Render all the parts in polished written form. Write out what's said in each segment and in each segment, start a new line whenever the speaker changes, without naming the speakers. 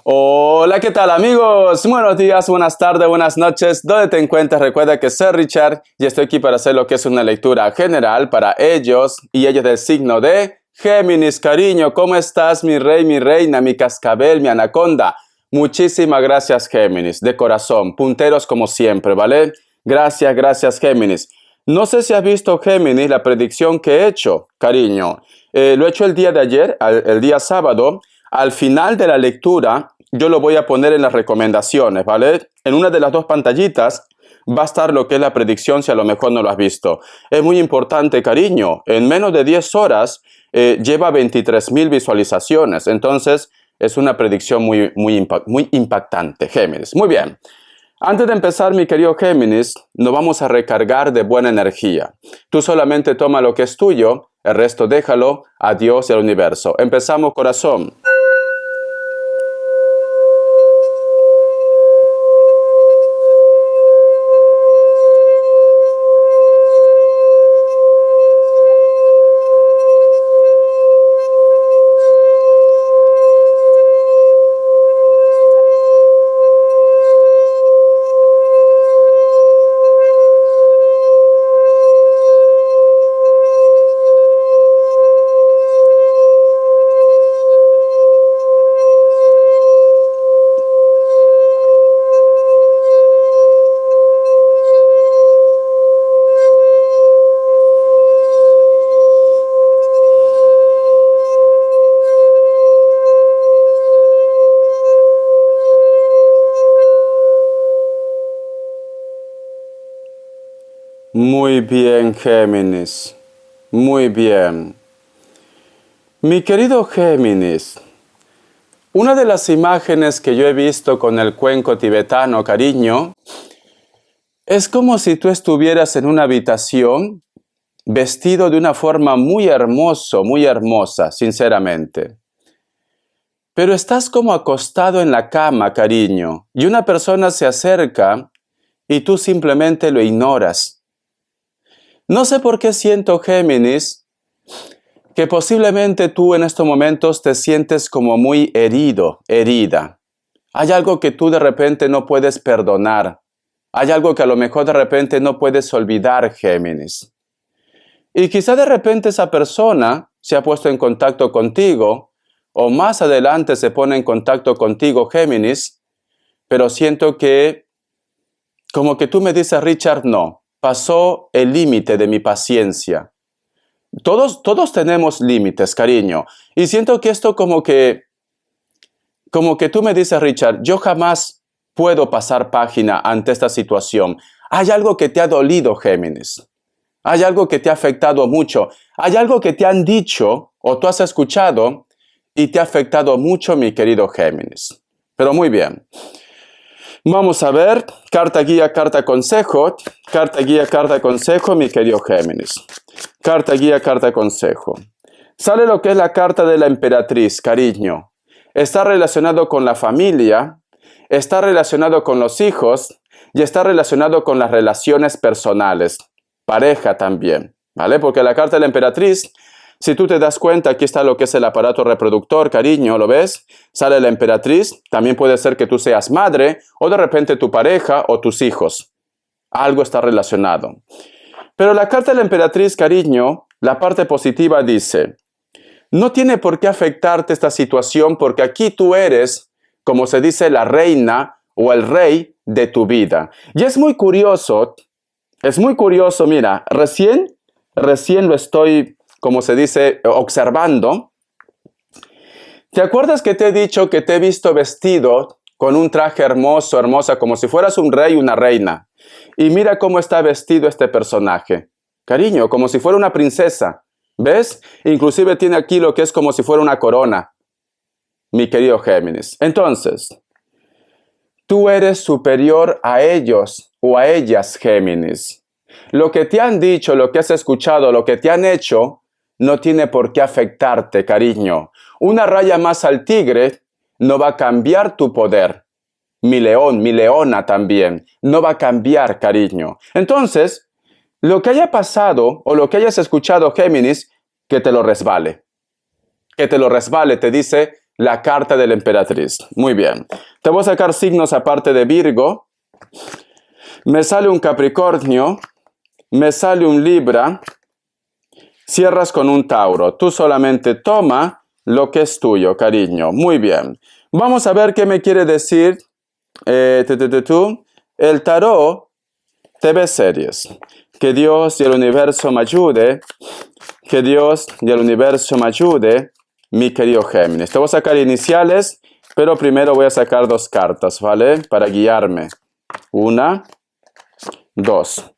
Hola, ¿qué tal amigos? Buenos días, buenas tardes, buenas noches. ¿Dónde te encuentras? Recuerda que soy Richard y estoy aquí para hacer lo que es una lectura general para ellos y ellos del signo de Géminis. Cariño, ¿cómo estás, mi rey, mi reina, mi cascabel, mi anaconda? Muchísimas gracias, Géminis, de corazón, punteros como siempre, ¿vale? Gracias, gracias, Géminis. No sé si has visto, Géminis, la predicción que he hecho, cariño. Lo he hecho el día de ayer, el día sábado. Al final de la lectura, yo lo voy a poner en las recomendaciones, ¿vale? En una de las dos pantallitas va a estar lo que es la predicción si a lo mejor no lo has visto. Es muy importante, cariño. En menos de 10 horas lleva 23,000 visualizaciones. Entonces, es una predicción muy impactante, Géminis. Muy bien. Antes de empezar, mi querido Géminis, nos vamos a recargar de buena energía. Tú solamente toma lo que es tuyo, el resto déjalo a Dios y al universo. Empezamos, corazón. Muy bien, Géminis. Muy bien. Mi querido Géminis, una de las imágenes que yo he visto con el cuenco tibetano, cariño, es como si tú estuvieras en una habitación vestido de una forma muy hermosa, sinceramente. Pero estás como acostado en la cama, cariño, y una persona se acerca y tú simplemente lo ignoras. No sé por qué siento, Géminis, que posiblemente tú en estos momentos te sientes como muy herido, herida. Hay algo que tú de repente no puedes perdonar. Hay algo que a lo mejor de repente no puedes olvidar, Géminis. Y quizá de repente esa persona se ha puesto en contacto contigo, o más adelante se pone en contacto contigo, Géminis, pero siento que, como que tú me dices, Richard, no, pasó el límite de mi paciencia. Todos tenemos límites, cariño. Y siento que esto como que tú me dices, Richard, yo jamás puedo pasar página ante esta situación. Hay algo que te ha dolido, Géminis. Hay algo que te ha afectado mucho. Hay algo que te han dicho o tú has escuchado y te ha afectado mucho, mi querido Géminis. Pero muy bien. Vamos a ver, carta guía, carta consejo. Carta guía, carta consejo, mi querido Géminis. Carta guía, carta consejo. Sale lo que es la carta de la emperatriz, cariño. Está relacionado con la familia, está relacionado con los hijos y está relacionado con las relaciones personales. Pareja también, ¿vale? Porque la carta de la emperatriz, si tú te das cuenta, aquí está lo que es el aparato reproductor, cariño, ¿lo ves? Sale la emperatriz, también puede ser que tú seas madre o de repente tu pareja o tus hijos. Algo está relacionado. Pero la carta de la emperatriz, cariño, la parte positiva dice, no tiene por qué afectarte esta situación porque aquí tú eres, como se dice, la reina o el rey de tu vida. Y es muy curioso, mira, recién lo estoy, como se dice, observando. ¿Te acuerdas que te he dicho que te he visto vestido con un traje hermoso, hermosa, como si fueras un rey o una reina? Y mira cómo está vestido este personaje. Cariño, como si fuera una princesa. ¿Ves? Inclusive tiene aquí lo que es como si fuera una corona. Mi querido Géminis. Entonces, tú eres superior a ellos o a ellas, Géminis. Lo que te han dicho, lo que has escuchado, lo que te han hecho, no tiene por qué afectarte, cariño. Una raya más al tigre no va a cambiar tu poder. Mi león, mi leona también, no va a cambiar, cariño. Entonces, lo que haya pasado o lo que hayas escuchado, Géminis, que te lo resbale. Que te lo resbale, te dice, la carta de la emperatriz. Muy bien. Te voy a sacar signos aparte de Virgo. Me sale un Capricornio. Me sale un Libra. Cierras con un Tauro. Tú solamente toma lo que es tuyo, cariño. Muy bien. Vamos a ver qué me quiere decir el tarot TV series. Que Dios y el universo me ayude. Que Dios y el universo me ayude, mi querido Géminis. Te voy a sacar iniciales, pero primero voy a sacar 2 cartas, ¿vale? Para guiarme. 1, 2.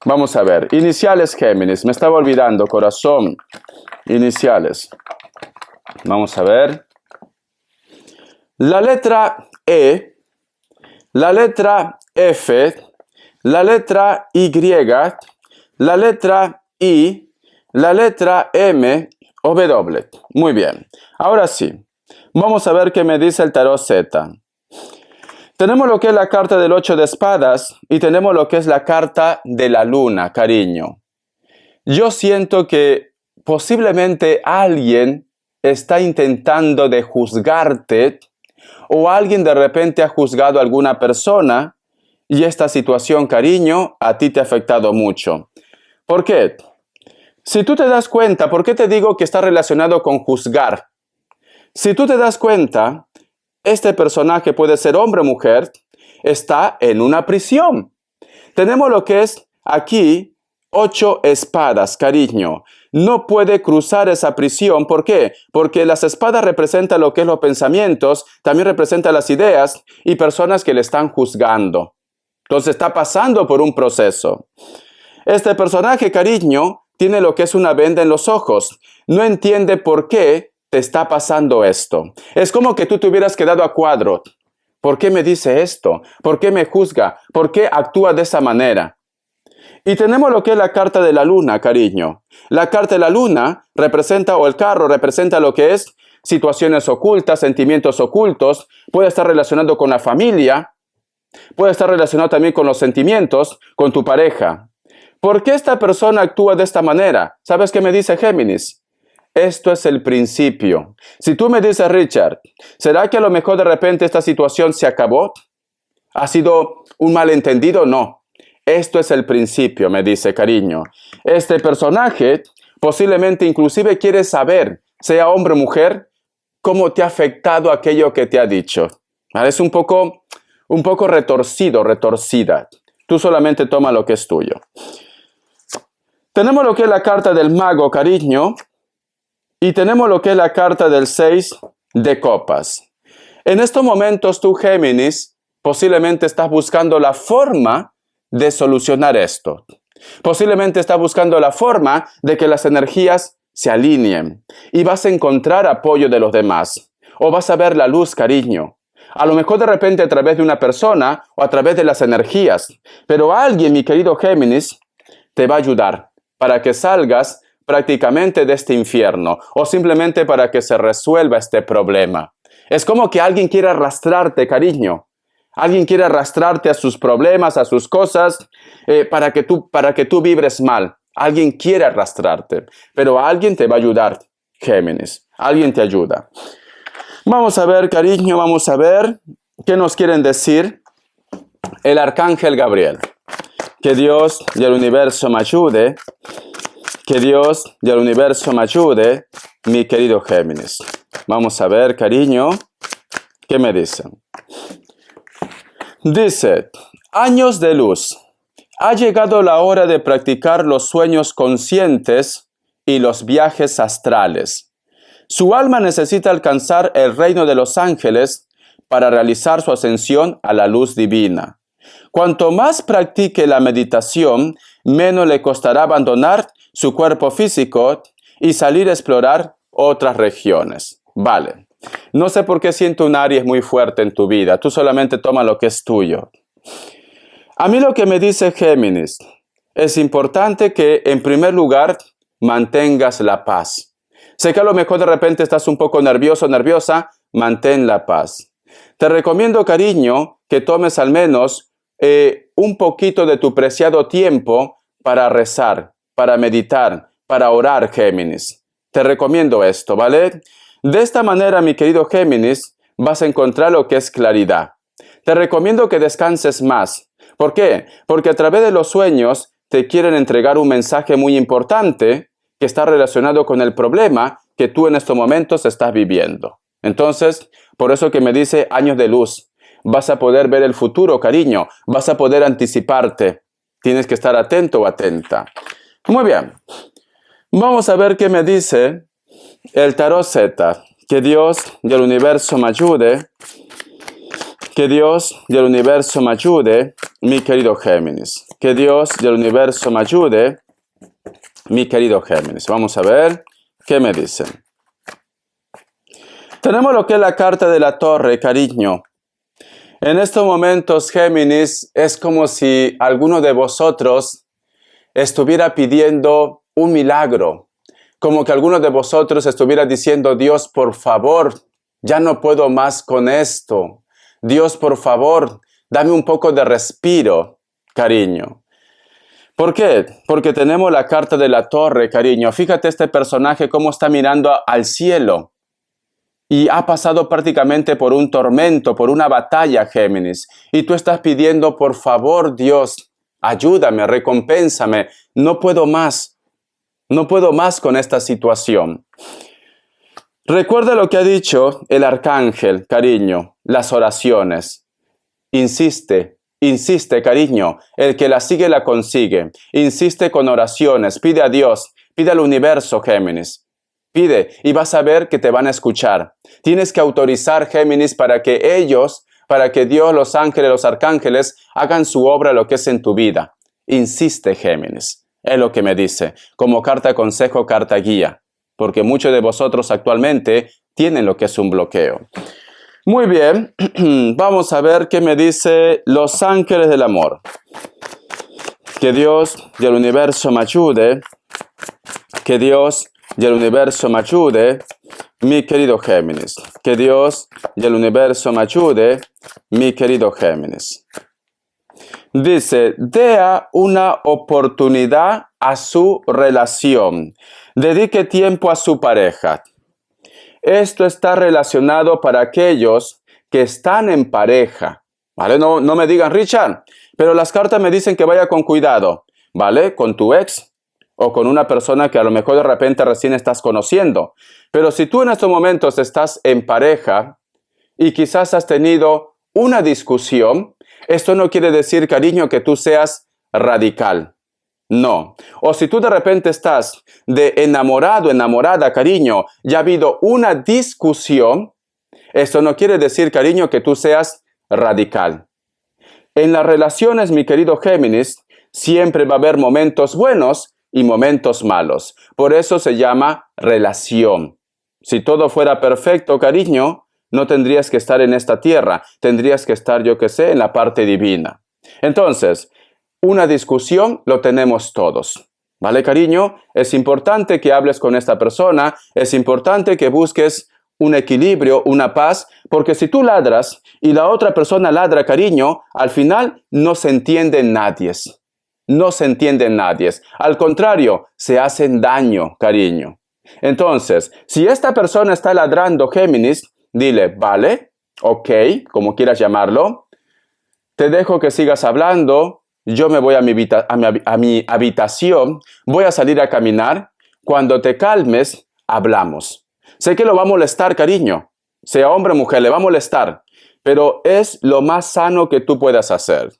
Vamos a ver. Iniciales, Géminis. Me estaba olvidando, corazón. Iniciales. Vamos a ver. La letra E, la letra F, la letra Y, la letra I, la letra M o W. Muy bien. Ahora sí. Vamos a ver qué me dice el tarot Z. Tenemos lo que es la carta del 8 de espadas y tenemos lo que es la carta de la luna, cariño. Yo siento que posiblemente alguien está intentando de juzgarte o alguien de repente ha juzgado a alguna persona y esta situación, cariño, a ti te ha afectado mucho. ¿Por qué? Si tú te das cuenta, ¿por qué te digo que está relacionado con juzgar? Si tú te das cuenta, este personaje puede ser hombre o mujer, está en una prisión. Tenemos lo que es aquí 8 espadas, cariño. No puede cruzar esa prisión. ¿Por qué? Porque las espadas representan lo que es los pensamientos, también representan las ideas y personas que le están juzgando. Entonces está pasando por un proceso. Este personaje, cariño, tiene lo que es una venda en los ojos. No entiende por qué te está pasando esto. Es como que tú te hubieras quedado a cuadro. ¿Por qué me dice esto? ¿Por qué me juzga? ¿Por qué actúa de esa manera? Y tenemos lo que es la carta de la luna, cariño. La carta de la luna representa, o el carro representa lo que es situaciones ocultas, sentimientos ocultos. Puede estar relacionado con la familia. Puede estar relacionado también con los sentimientos, con tu pareja. ¿Por qué esta persona actúa de esta manera? ¿Sabes qué me dice Géminis? Esto es el principio. Si tú me dices, Richard, ¿será que a lo mejor de repente esta situación se acabó? ¿Ha sido un malentendido? No. Esto es el principio, me dice, cariño. Este personaje posiblemente inclusive quiere saber, sea hombre o mujer, cómo te ha afectado aquello que te ha dicho. Es un poco retorcido, retorcida. Tú solamente toma lo que es tuyo. Tenemos lo que es la carta del mago, cariño, y tenemos lo que es la carta del 6 de copas. En estos momentos tú, Géminis, posiblemente estás buscando la forma de solucionar esto. Posiblemente estás buscando la forma de que las energías se alineen y vas a encontrar apoyo de los demás. O vas a ver la luz, cariño. A lo mejor de repente a través de una persona o a través de las energías. Pero alguien, mi querido Géminis, te va a ayudar para que salgas prácticamente de este infierno o simplemente para que se resuelva este problema. Es como que alguien quiere arrastrarte, cariño. Alguien quiere arrastrarte a sus problemas, a sus cosas, para que tú vibres mal. Alguien quiere arrastrarte, pero alguien te va a ayudar, Géminis. Alguien te ayuda. Vamos a ver, cariño, vamos a ver qué nos quieren decir el arcángel Gabriel. Que Dios y el universo me ayude. Que Dios y el universo me ayude, mi querido Géminis. Vamos a ver, cariño, ¿qué me dicen? Dice, años de luz. Ha llegado la hora de practicar los sueños conscientes y los viajes astrales. Su alma necesita alcanzar el reino de los ángeles para realizar su ascensión a la luz divina. Cuanto más practique la meditación, menos le costará abandonar su cuerpo físico y salir a explorar otras regiones. Vale. No sé por qué siento un Aries muy fuerte en tu vida. Tú solamente toma lo que es tuyo. A mí lo que me dice Géminis, es importante que en primer lugar mantengas la paz. Sé que a lo mejor de repente estás un poco nervioso o nerviosa, mantén la paz. Te recomiendo, cariño, que tomes al menos un poquito de tu preciado tiempo para rezar, para meditar, para orar, Géminis. Te recomiendo esto, ¿vale? De esta manera, mi querido Géminis, vas a encontrar lo que es claridad. Te recomiendo que descanses más. ¿Por qué? Porque a través de los sueños te quieren entregar un mensaje muy importante que está relacionado con el problema que tú en estos momentos estás viviendo. Entonces, por eso que me dice años de luz. Vas a poder ver el futuro, cariño. Vas a poder anticiparte. Tienes que estar atento o atenta. Muy bien. Vamos a ver qué me dice el tarot Z. Que Dios y el universo me ayude. Que Dios y el universo me ayude, mi querido Géminis. Que Dios y el universo me ayude, mi querido Géminis. Vamos a ver qué me dicen. Tenemos lo que es la carta de la torre, cariño. En estos momentos, Géminis, es como si alguno de vosotros estuviera pidiendo un milagro. Como que alguno de vosotros estuviera diciendo, Dios, por favor, ya no puedo más con esto. Dios, por favor, dame un poco de respiro, cariño. ¿Por qué? Porque tenemos la carta de la torre, cariño. Fíjate este personaje cómo está mirando al cielo. Y ha pasado prácticamente por un tormento, por una batalla, Géminis. Y tú estás pidiendo, por favor, Dios, ayúdame, recompénsame. No puedo más. No puedo más con esta situación. Recuerda lo que ha dicho el arcángel, cariño, las oraciones. Insiste, insiste, cariño. El que la sigue, la consigue. Insiste con oraciones. Pide a Dios, pide al universo, Géminis. Pide y vas a ver que te van a escuchar. Tienes que autorizar, Géminis, para que Dios, los ángeles, los arcángeles, hagan su obra, lo que es en tu vida. Insiste, Géminis. Es lo que me dice, como carta consejo, carta guía. Porque muchos de vosotros actualmente tienen lo que es un bloqueo. Muy bien, vamos a ver qué me dice los ángeles del amor. Que Dios y el universo me ayude. Que Dios y el universo me ayude, mi querido Géminis. Que Dios y el universo me ayude, mi querido Géminis. Dice, dé una oportunidad a su relación. Dedique tiempo a su pareja. Esto está relacionado para aquellos que están en pareja. ¿Vale? No me digan, Richard, pero las cartas me dicen que vaya con cuidado. ¿Vale? Con tu ex o con una persona que a lo mejor de repente recién estás conociendo. Pero si tú en estos momentos estás en pareja y quizás has tenido una discusión, esto no quiere decir, cariño, que tú seas radical. No. O si tú de repente estás de enamorado, enamorada, cariño, ya ha habido una discusión, esto no quiere decir, cariño, que tú seas radical. En las relaciones, mi querido Géminis, siempre va a haber momentos buenos y momentos malos. Por eso se llama relación. Si todo fuera perfecto, cariño, no tendrías que estar en esta tierra. Tendrías que estar, yo que sé, en la parte divina. Entonces, una discusión lo tenemos todos. ¿Vale, cariño? Es importante que hables con esta persona. Es importante que busques un equilibrio, una paz, porque si tú ladras y la otra persona ladra, cariño, al final no se entiende nadie. No se entiende nadie. Al contrario, se hacen daño, cariño. Entonces, si esta persona está ladrando, Géminis, dile, vale, ok, como quieras llamarlo, te dejo que sigas hablando, yo me voy a mi habitación, voy a salir a caminar, cuando te calmes, hablamos. Sé que lo va a molestar, cariño, sea hombre o mujer, le va a molestar, pero es lo más sano que tú puedas hacer.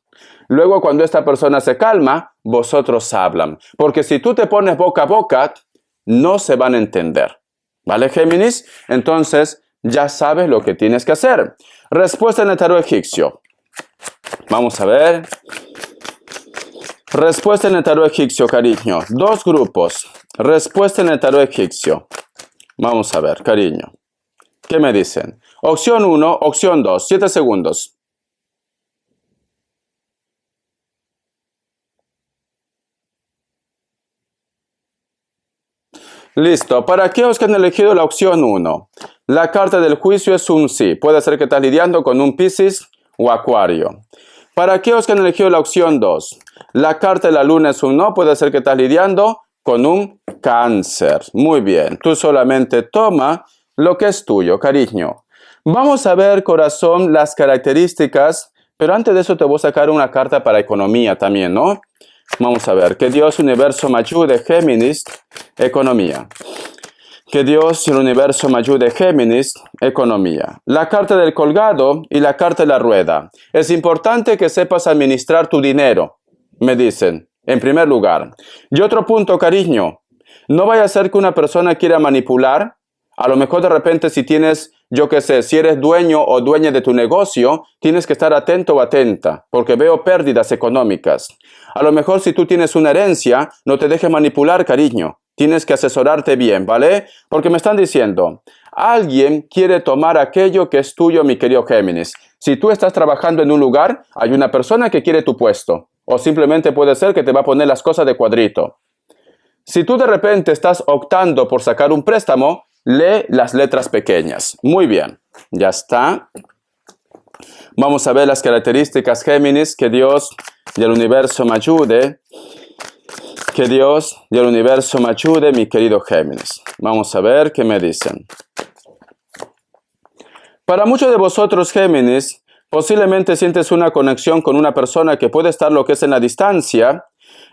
Luego, cuando esta persona se calma, vosotros hablan, porque si tú te pones boca a boca, no se van a entender. ¿Vale, Géminis? Entonces, ya sabes lo que tienes que hacer. Respuesta en el tarot egipcio. Vamos a ver. Respuesta en el tarot egipcio, cariño. Dos grupos. Respuesta en el tarot egipcio. Vamos a ver, cariño. ¿Qué me dicen? Opción 1, opción 2. 7 segundos. Listo. ¿Para aquellos que han elegido la opción 1? La carta del juicio es un sí. Puede ser que estás lidiando con un Piscis o Acuario. Para aquellos que han elegido la opción 2, la carta de la luna es un no. Puede ser que estás lidiando con un Cáncer. Muy bien. Tú solamente toma lo que es tuyo, cariño. Vamos a ver, corazón, las características, pero antes de eso te voy a sacar una carta para economía también, ¿no? Vamos a ver, que Dios universo me ayude, Géminis, economía. Que Dios y el universo me ayude, Géminis, economía. La carta del colgado y la carta de la rueda. Es importante que sepas administrar tu dinero, me dicen, en primer lugar. Y otro punto, cariño, no vaya a ser que una persona quiera manipular. A lo mejor de repente si tienes, yo qué sé, si eres dueño o dueña de tu negocio, tienes que estar atento o atenta, porque veo pérdidas económicas. A lo mejor si tú tienes una herencia, no te dejes manipular, cariño. Tienes que asesorarte bien, ¿vale? Porque me están diciendo, alguien quiere tomar aquello que es tuyo, mi querido Géminis. Si tú estás trabajando en un lugar, hay una persona que quiere tu puesto. O simplemente puede ser que te va a poner las cosas de cuadrito. Si tú de repente estás optando por sacar un préstamo, lee las letras pequeñas. Muy bien, ya está. Vamos a ver las características, Géminis. Que Dios y el universo me ayude. Que Dios y el universo me ayude, mi querido Géminis. Vamos a ver qué me dicen. Para muchos de vosotros, Géminis, posiblemente sientes una conexión con una persona que puede estar lo que es en la distancia.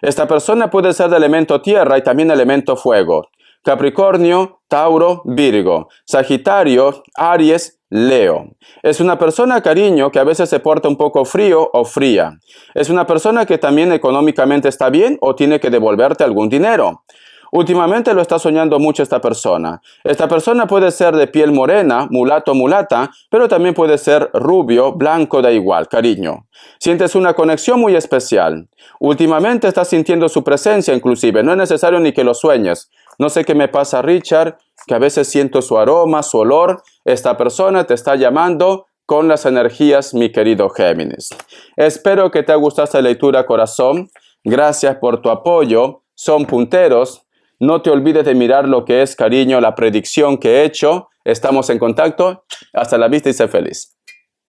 Esta persona puede ser de elemento tierra y también elemento fuego. Capricornio, Tauro, Virgo, Sagitario, Aries, Leo. Es una persona, cariño, que a veces se porta un poco frío o fría. Es una persona que también económicamente está bien o tiene que devolverte algún dinero. Últimamente lo está soñando mucho esta persona. Esta persona puede ser de piel morena, mulato, mulata, pero también puede ser rubio, blanco, da igual, cariño. Sientes una conexión muy especial. Últimamente estás sintiendo su presencia inclusive, no es necesario ni que lo sueñes. No sé qué me pasa, Richard, que a veces siento su aroma, su olor. Esta persona te está llamando con las energías, mi querido Géminis. Espero que te haya gustado esta lectura, corazón. Gracias por tu apoyo. Son punteros. No te olvides de mirar lo que es, cariño, la predicción que he hecho. Estamos en contacto. Hasta la vista y sé feliz.